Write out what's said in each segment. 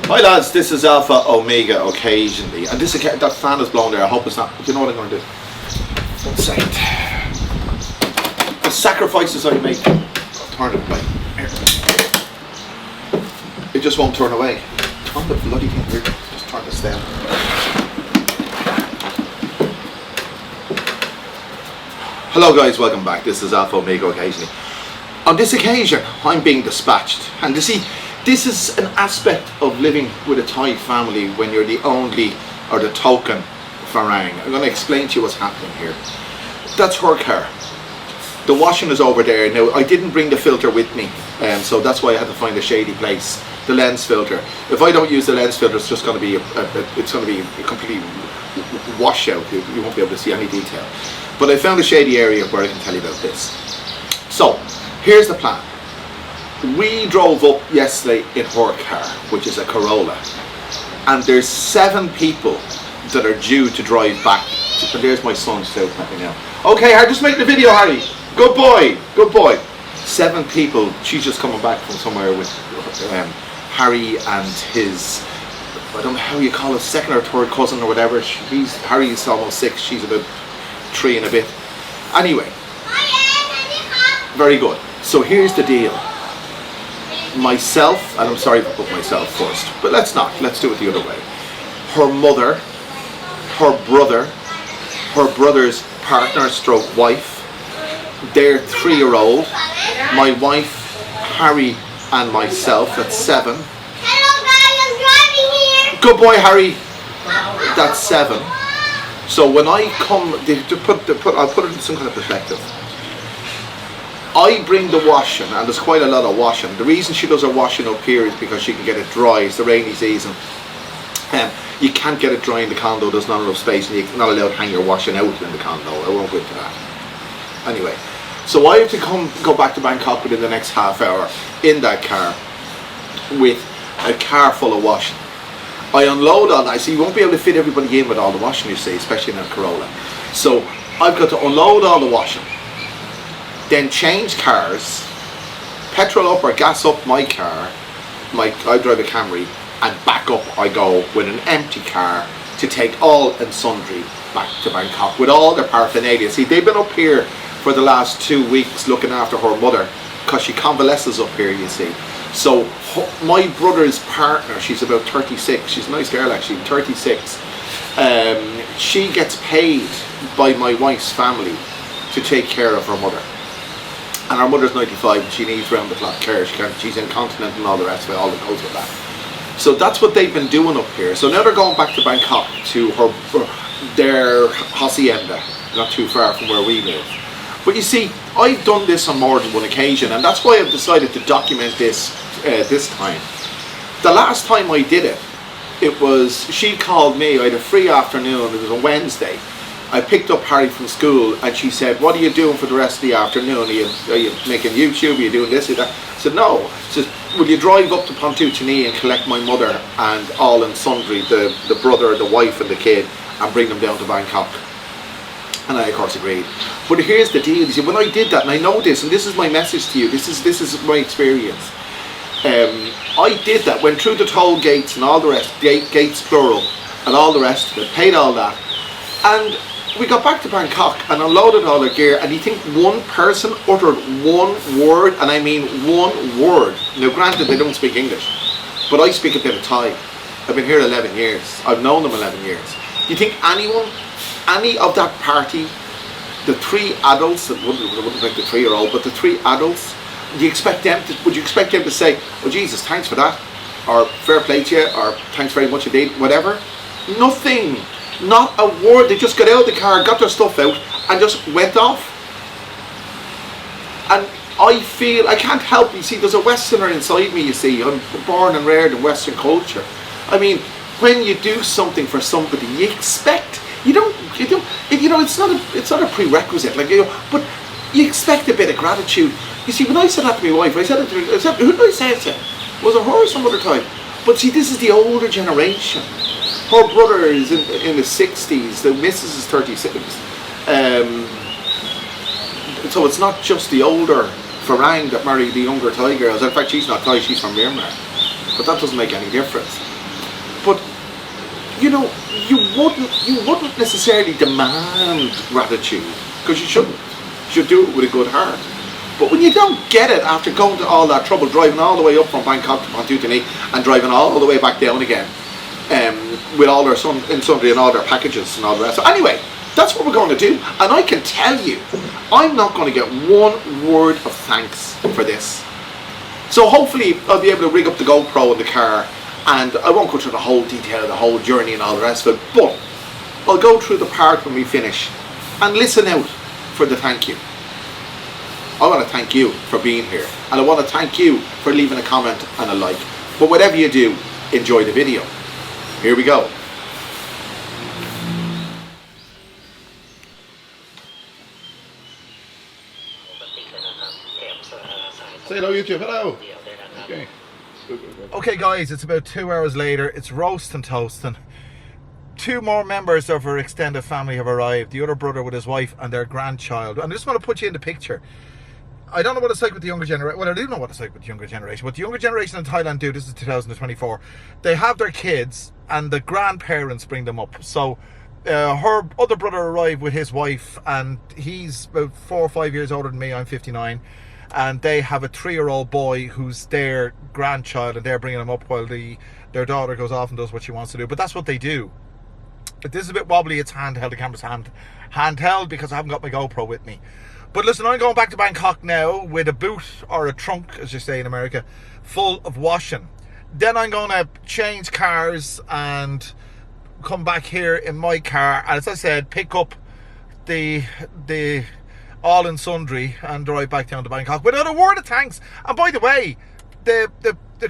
Hi lads, this is Alpha Omega occasionally, and that fan is blown there. I hope it's not. You know what I'm going to do? 1 second. The sacrifices I make. I'll turn it away. Here. It just won't turn away. Turn the bloody thing here. Just turn this down. Hello guys, welcome back. This is Alpha Omega occasionally. On this occasion, I'm being dispatched, and you see, this is an aspect of living with a Thai family when you're the only or the token Farang. I'm going to explain to you what's happening here. That's her car. The washing is over there. Now, I didn't bring the filter with me, so that's why I had to find a shady place. The lens filter. If I don't use the lens filter, it's just going to be a completely washout. You won't be able to see any detail. But I found a shady area where I can tell you about this. So, here's the plan. We drove up yesterday in her car, which is a Corolla, and there's 7 people that are due to drive back. And there's my son shouting at me now. Okay, Harry, just making the video, Harry. Good boy, good boy. 7 people. She's just coming back from somewhere with Harry and his, I don't know how you call it, second or third cousin or whatever. Harry's almost 6. She's about 3 and a bit. Anyway, very good. So here's the deal. Myself, and I'm sorry to put myself first, but let's do it the other way. Her mother, her brother, her brother's partner stroke wife, their 3-year-old, my wife, Harry, and myself, that's 7. Hello guys, I'm driving here. Good boy, Harry. That's 7. So when I come, I'll put it in some kind of perspective. I bring the washing, and there's quite a lot of washing. The reason she does her washing up here is because she can get it dry. It's the rainy season. You can't get it dry in the condo. There's not enough space, and you're not allowed to hang your washing out in the condo. I won't go into that. Anyway, so I have to go back to Bangkok within the next half hour in that car with a car full of washing. I unload all that. So you won't be able to fit everybody in with all the washing, you see, especially in a Corolla. So I've got to unload all the washing, then change cars, petrol up or gas up my car, I drive a Camry, and back up I go with an empty car to take all and sundry back to Bangkok with all their paraphernalia. See, they've been up here for the last 2 weeks looking after her mother because she convalesces up here, you see. So my brother's partner, she's about 36, she's a nice girl actually, 36, she gets paid by my wife's family to take care of her mother. And her mother's 95 and she needs round the clock care. She's incontinent and all the rest of it, all that goes with that. So that's what they've been doing up here. So now they're going back to Bangkok to their hacienda, not too far from where we live. But you see, I've done this on more than one occasion, and that's why I've decided to document this this time. The last time I did it was, she called me, I had a free afternoon, it was a Wednesday. I picked up Harry from school and she said, what are you doing for the rest of the afternoon? Are you making YouTube? Are you doing this or that? I said, no. She said, will you drive up to Pontoochinee and collect my mother and all and sundry, the brother, the wife and the kid, and bring them down to Bangkok? And I of course agreed. But here's the deal. You see, when I did that, and I know this, and this is my message to you, this is my experience. I did that, went through the toll gates and all the rest, gates plural, and all the rest of it, paid all that, and we got back to Bangkok and unloaded all our gear, and you think one person uttered one word, and I mean one word. Now granted, they don't speak English, but I speak a bit of Thai. I've been here 11 years. I've known them 11 years. Do you think any of that party, the 3 adults, it wouldn't like the 3-year-old, but the 3 adults, would you expect them to say, oh Jesus, thanks for that, or fair play to you, or thanks very much indeed, whatever? Nothing. Not a word. They just got out of the car, got their stuff out, and just went off. And I feel, I can't help, you see, there's a Westerner inside me, you see. I'm born and reared in Western culture. I mean, when you do something for somebody, you expect, it's not a prerequisite, like, but you expect a bit of gratitude. You see, when I said that to my wife, who did I say it to? Was it her or some other time? But see, this is the older generation. Her brother is in the 60s, the missus is 36. So it's not just the older Farang that married the younger Thai girls. In fact, she's not Thai, she's from Myanmar. But that doesn't make any difference. But you know, you wouldn't necessarily demand gratitude, because you shouldn't. You should do it with a good heart. But when you don't get it after going to all that trouble, driving all the way up from Bangkok to Pontutini and driving all the way back down again, with all their sundry and all their packages and all the rest. So anyway, that's what we're going to do. And I can tell you, I'm not going to get one word of thanks for this. So hopefully I'll be able to rig up the GoPro in the car, and I won't go through the whole detail of the whole journey and all the rest of it, but I'll go through the part when we finish and listen out for the thank you. I want to thank you for being here, and I want to thank you for leaving a comment and a like. But whatever you do, enjoy the video. Here we go. Say hello, YouTube. Hello. Okay. Okay, guys, it's about 2 hours later. It's roasting toasting. 2 more members of our extended family have arrived. The other brother with his wife and their grandchild. And I just want to put you in the picture. I don't know what it's like with the younger generation. Well, I do know what it's like with the younger generation. What the younger generation in Thailand do, this is 2024, they have their kids and the grandparents bring them up. So her other brother arrived with his wife, and he's about 4 or 5 years older than me. I'm 59. And they have a 3-year-old boy who's their grandchild, and they're bringing him up while their daughter goes off and does what she wants to do. But that's what they do. But this is a bit wobbly. It's handheld. The camera's handheld because I haven't got my GoPro with me. But listen, I'm going back to Bangkok now with a boot, or a trunk, as you say in America, full of washing. Then I'm going to change cars and come back here in my car. And as I said, pick up the all and sundry and drive back down to Bangkok without a word of thanks. And by the way, the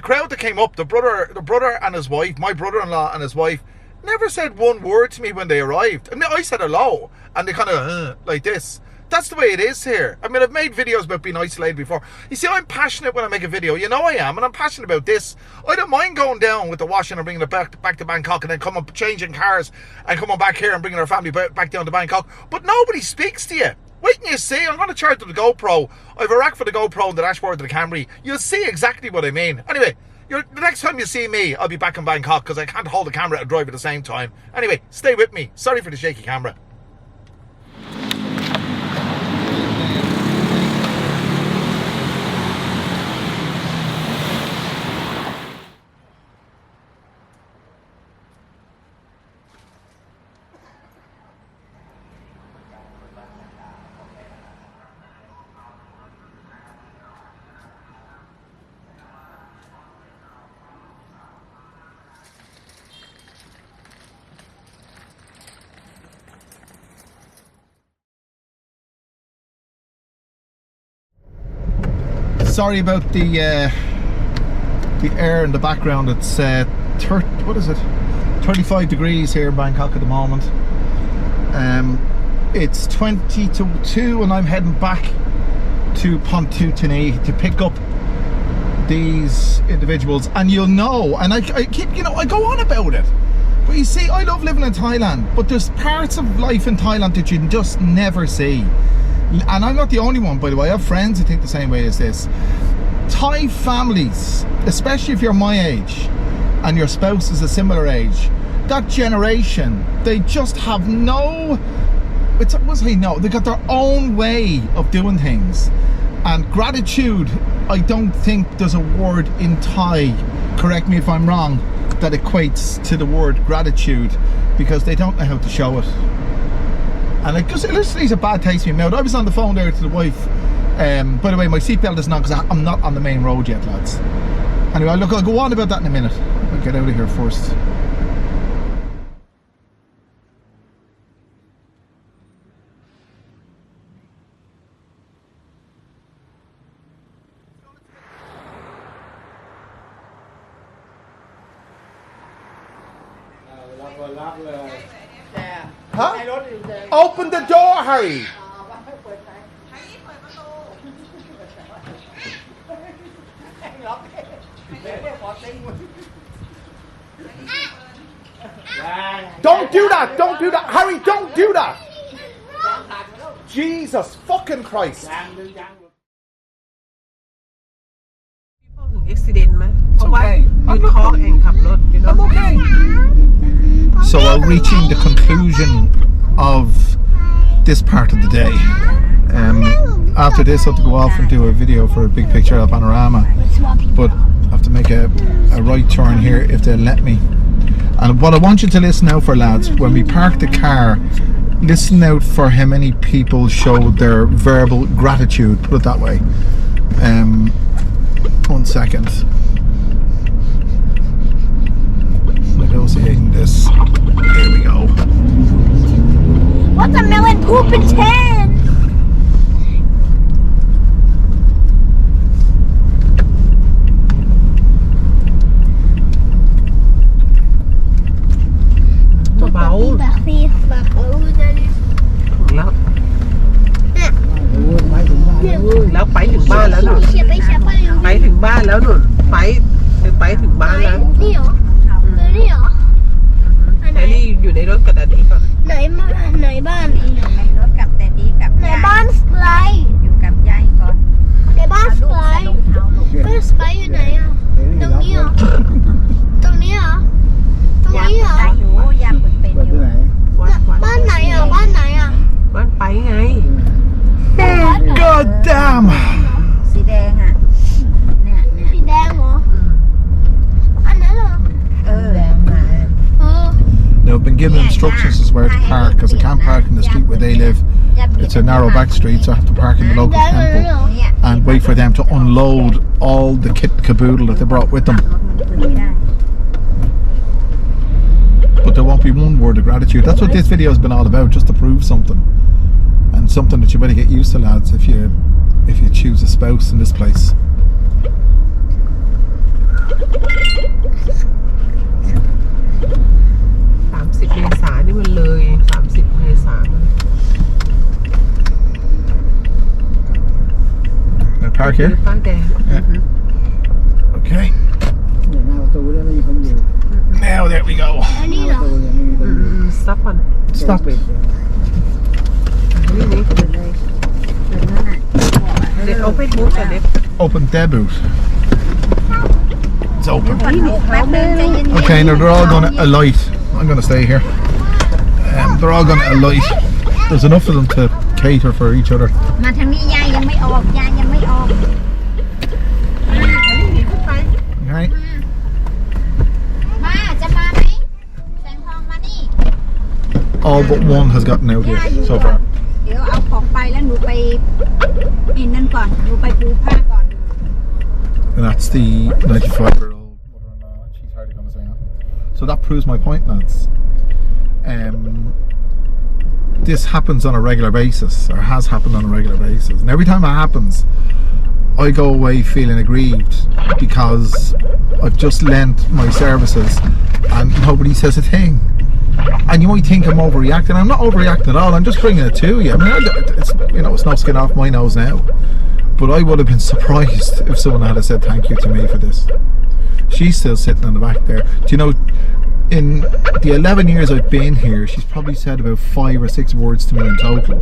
crowd that came up, the brother and his wife, my brother-in-law and his wife, never said one word to me when they arrived. I mean, I said hello, and they kind of like this. That's the way it is here. I mean, I've made videos about being isolated before. You see, I'm passionate when I make a video. You know I am, and I'm passionate about this. I don't mind going down with the washing and bringing it back to Bangkok, and then coming changing cars and coming back here and bringing our family back down to Bangkok. But nobody speaks to you. Wait till you see. I'm going to charge the GoPro. I have a rack for the GoPro and the dashboard of the Camry. You'll see exactly what I mean. Anyway, the next time you see me, I'll be back in Bangkok because I can't hold the camera and drive at the same time. Anyway, stay with me. Sorry for the shaky camera. Sorry about the air in the background. It's 35 degrees here in Bangkok at the moment. It's 20 to 2 and I'm heading back to Pontutini to pick up these individuals. And you'll know, and I keep, you know, I go on about it, but you see, I love living in Thailand, but there's parts of life in Thailand that you just never see. And I'm not the only one, by the way. I have friends who think the same way as this. Thai families, especially if you're my age and your spouse is a similar age, that generation, they just have no, they got their own way of doing things. And gratitude, I don't think there's a word in Thai, correct me if I'm wrong, that equates to the word gratitude, because they don't know how to show it. And it just leaves a bad taste in my mouth. I was on the phone there to the wife. By the way, my seatbelt isn't on because I'm not on the main road yet, lads. Anyway, look, I'll go on about that in a minute. I'll get out of here first. Huh? Open the door, Harry! Don't do that! Don't do that! Harry, don't do that! Jesus fucking Christ! Accident ไหมเพราะว่า okay. ยืนเคาะเองขับรถ you know I'm okay. reaching the conclusion of this part of the day. After this I have to go off and do a video for a big picture of Panorama, but I have to make a right turn here if they'll let me. And what I want you to listen out for, lads, when we park the car, listen out for how many people showed their verbal gratitude, put it that way. 1 second. Negotiating this. Here we go. Watermelon poop in 10.เบา แบบนี้แบบนั่น แล้ว เนี่ย แล้วไปถึงบ้านแล้วหนุน เขียนไปเขียนไปอยู่ ไปถึงบ้านแล้วหนุนไปถึงบ้านแล้ว นี่เหรอนี่เหรออันไหน ไอ้นี่อยู่ในรถกระดาษนี้ก่อน ไหนมาไหนบ้าน อยู่ในรถกับแต่ดีกับ ไหน ยาย บ้านสไลด์ อยู่กับยายก่อน ไหนบ้านส ลูก ไล ใส่ ด์ รองเท้าลูก บ้านสไลด์อยู่ไหนอ่ะตรงนี้เหรอตรงนี้เหรอตรง ยา นี้เหรอ ได้อยู่ยาเป็นอยู่ บ้านไหนอ่ะบ้านไหนอ่ะ บ้านไปไง God damn! สีแดงอ่ะเนี่ยเนี่ย สีแดงเหรออันนั้นเหรอ แดงมา เออ Now I've been given instructions as where to park, because I can't park in the street where they live. It's a narrow back street, so I have to park in the local แดงเลย temple เหรอ เนี่ย and wait for them to unload all the kit and caboodle that they brought with them. รถมันขึ้นไม่ได้ But there won't be one word of gratitude. That's what this video has been all about, just to prove something. And something that you better get used to, lads, if you choose a spouse in this place. 30 เมษายนนี่มันเลย30 เมษายน Now park here. ป้ายแดง Okay. Now there we go. อันนี้เหรอ ซับก่อน Stop. นี่ เปิดเลยเปิดนั่นน่ะ เด็ดเอาไปบูธเด็ด Open their boot. It's open. ก่อนลูกแป๊บนึงใจเย็นๆ Okay, now they're all going to alight. I'm going to stay here. They're all going to alight. There's enough of them to cater for each other. มาทางนี้ยายยังไม่ออกยายยังไม่ออก Okay. มาจะมาไหมแสงทองมานี่ All but one has gotten out here so far. เดี๋ยวเอาของไปแล้วหนูไปอินนั่นก่อนหนูไปปูผ้าก่อน And that's the 95-year-old mother-in-law. She's hardly going to say that. So that proves my point, lads. This happens on a regular basis, or has happened on a regular basis. And every time it happens, I go away feeling aggrieved because I've just lent my services and nobody says a thing. And you might think I'm overreacting. I'm not overreacting at all. I'm just bringing it to you. I mean, it's, you know, it's no skin off my nose now. But I would have been surprised if someone had said thank you to me for this. She's still sitting in the back there. Do you know, in the 11 years I've been here, she's probably said about 5 or 6 words to me in total.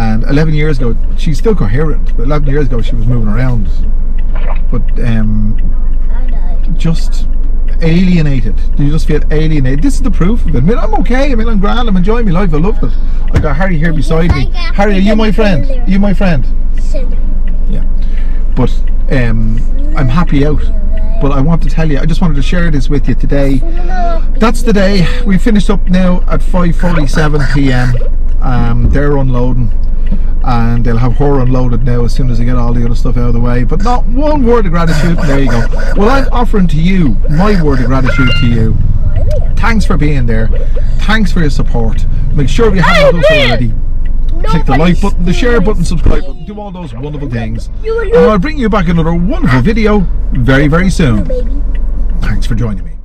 And 11 years ago, she's still coherent, but 11 years ago she was moving around. But just alienated. Do you just feel alienated? This is the proof of it. I mean, I'm okay. I mean, I'm grand. I'm enjoying my life. I love it. I got Harry here beside me. Harry, are you my friend? Are you my friend? Yeah. But I'm happy out. But I want to tell you, I just wanted to share this with you today. That's the day. We finished up now at 5:47 p.m. They're unloading, and they'll have her unloaded now as soon as they get all the other stuff out of the way. But not one word of gratitude. There you go. Well, I'm offering to you my word of gratitude to you. Thanks for being there. Thanks for your support. Make sure if you haven't done so already, click the like button, the share button, subscribe button, do all those wonderful things. And I'll bring you back another wonderful video very, very soon. Thanks for joining me.